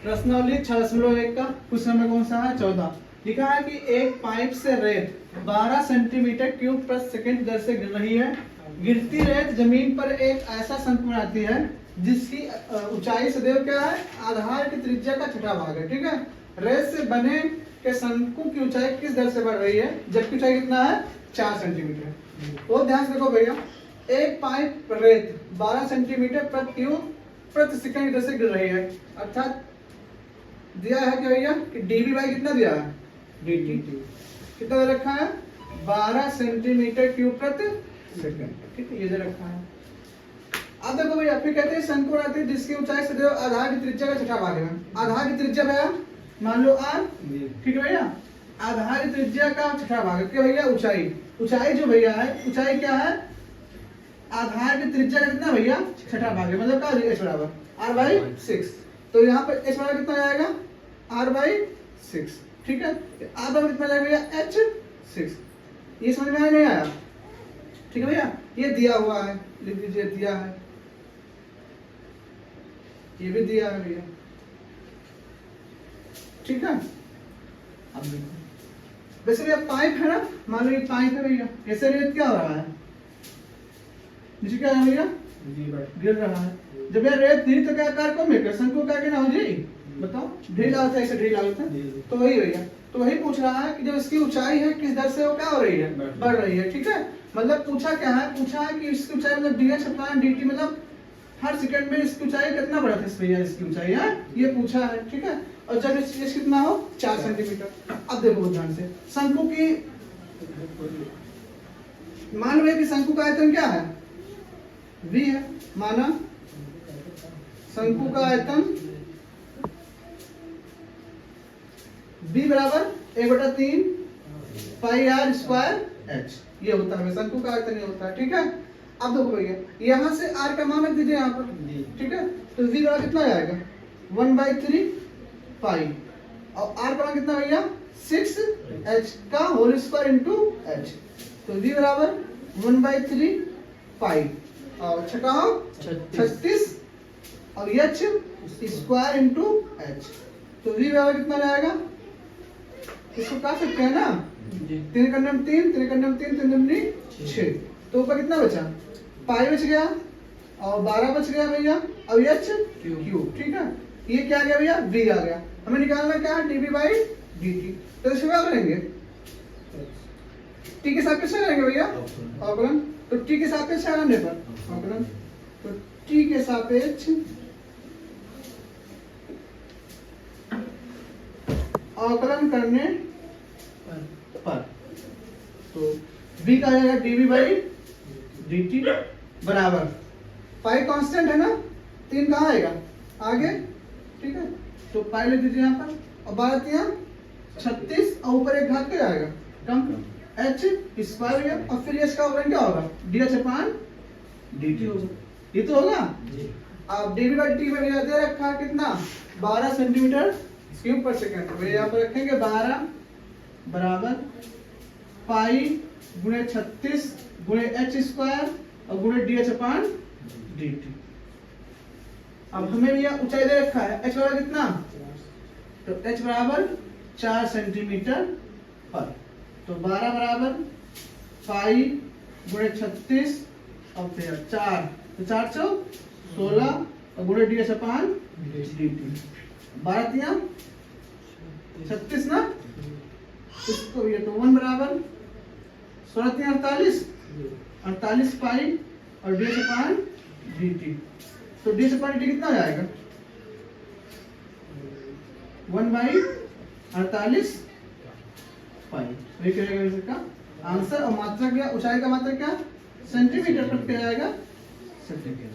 प्रश्नावली 6.1 का question number कौन सा है 14। लिखा है कि एक पाइप से रेत 12 सेंटीमीटर क्यूब प्रति सेकंड दर से गिर रही है। गिरती रेत जमीन पर एक ऐसा शंकु बनाती है जिसकी ऊंचाई सदैव क्या है, आधार की त्रिज्या का छठा भाग है। ठीक है, रेत से बने के शंकु की ऊंचाई किस दर से बढ़ रही है जबकि ऊंचाई कितना है 4 सेंटीमीटर। तो ध्यान से देखो भैया, एक पाइप रेत 12 सेंटीमीटर प्रति क्यूब प्रति सेकंड की दर से गिर रही है, अर्थात दिया है क्या भैया कि डीबी बाई कितना दिया है, डीटी कितना दे रखा है 12 सेंटीमीटर क्यूब प्रति सेकंड। ठीक है, ये दे रखा है। अब देखो भैया फिर कहते हैं शंकु बनाती है जिसकी ऊंचाई सदैव आधार की त्रिज्या का छठा भाग है। आधार की त्रिज्या भैया मान लो आर, ठीक है भैया, आधार की त्रिज्या का छठा भाग है। क्या भैया ऊंचाई, ऊंचाई जो भैया है, ऊंचाई क्या है आधार की त्रिज्या का कितना भैया छठा भाग है, मतलब क्या एच बराबर आर बाई 6। तो यहाँ पर एच बराबर कितना जाएगा आर बाई 6। ठीक है, आर बराबर कितना जाएगा भैया एच 6। ये समझ में आया नहीं आया? ठीक है भैया, ये दिया हुआ है, लिख दीजिए दिया है, ये भी दिया है भैया। ठीक है, अब देखो वैसे भैया पाइप है ना, मान लो ये पाइप है भैया, ऐसे रेत क्या हो रहा है नीचे क्या है भैया गिर रहा है। जब यह रेत गिरी तो क्या कार को मिलकर शंकु का क्या हो जाएगी, बताओ ढीला होता है, ऐसे ढीला होता है। तो वही भैया, तो वही पूछ रहा है कि जब इसकी ऊंचाई है किस दर से वो क्या हो रही है, बढ़ रही है। ठीक है, मतलब पूछा क्या है, पूछा है कि इसकी ऊंचाई मतलब D H upon D T, मतलब हर सेकंड में इसकी ऊंचाई कितना बढ़ा था भैया, इसकी ऊंचाई है ये पूछा है। ठीक है, और जब इस कितना हो 4 सेंटीमीटर। अब देखो ध्यान से, शंकु की मान लो कि शंकु का आयतन क्या है v है, माना शंकु का आयतन b बराबर 1/3 पाई आर स्क्वायर एच, ये होता है शंकु का आयतन, ये होता है। ठीक है, अब देखो भैया यहाँ से r का मान रख दीजिए यहाँ पर। ठीक है, तो v बराबर कितना आएगा 1/3 पाई, और r का मान कितना भैया 6h का होल स्क्वायर इंटू h। तो v बराबर 1/3 पाई और छठा 36 और एच स्क्वायर इंटू एच। तो v बराबर कितना आएगा, इसको काट सकते हैं ना, 3 कंडम 3 3 कंडम 3 3 दूनी 6। तो ऊपर कितना बचा पाई बच गया और 12 बच गया भैया, और एच क्यूब। ठीक है, ये क्या आ गया भैया v आ गया। हमें निकालना क्या है dv बाई dt। तो इसको क्या करेंगे t के सापेक्ष करेंगे भैया अवकलन। तो t के सापेक्ष करने पर अवकलन, तो t के सापेक्ष अवकलन करने पर तो v का आएगा dv बाई dt बराबर पाई कांस्टेंट है ना, 3 कहाँ आएगा आगे। ठीक है, तो पाई ले दीजिए यहाँ पर, और 12 36 और ऊपर एक घात क्या आएगा कम एच स्क्वायर है, और फिर इसका अवकलन क्या होगा D H upon D T होगा। ये तो होगा। अब डी बाई टी में दे रखा है कितना 12 सेंटीमीटर क्यूब पर सेकंड। तो यहाँ पर रखेंगे 12 बराबर पाई गुणे 36 गुणे एच स्क्वायर और गुणे D H upon D T. अब हमें भैया ऊंचाई दे रखा है एच बराबर कितना, तो एच बराबर 4 सेंटीमीटर पर। तो 12 बराबर पाई गुणे 36 और फिर 4, तो 4 चौक 16 और गुणे D H upon D T. 12 36 ना, इसको ये तो 1 बराबर 16 48 48 पाई और D H upon D T. तो D H upon D T कितना आ जाएगा 1/48 पाई। वही करेगा इसका आंसर। और मात्रा क्या, ऊंचाई का मात्रा क्या सेंटीमीटर पर किया जाएगा सेंटीमीटर।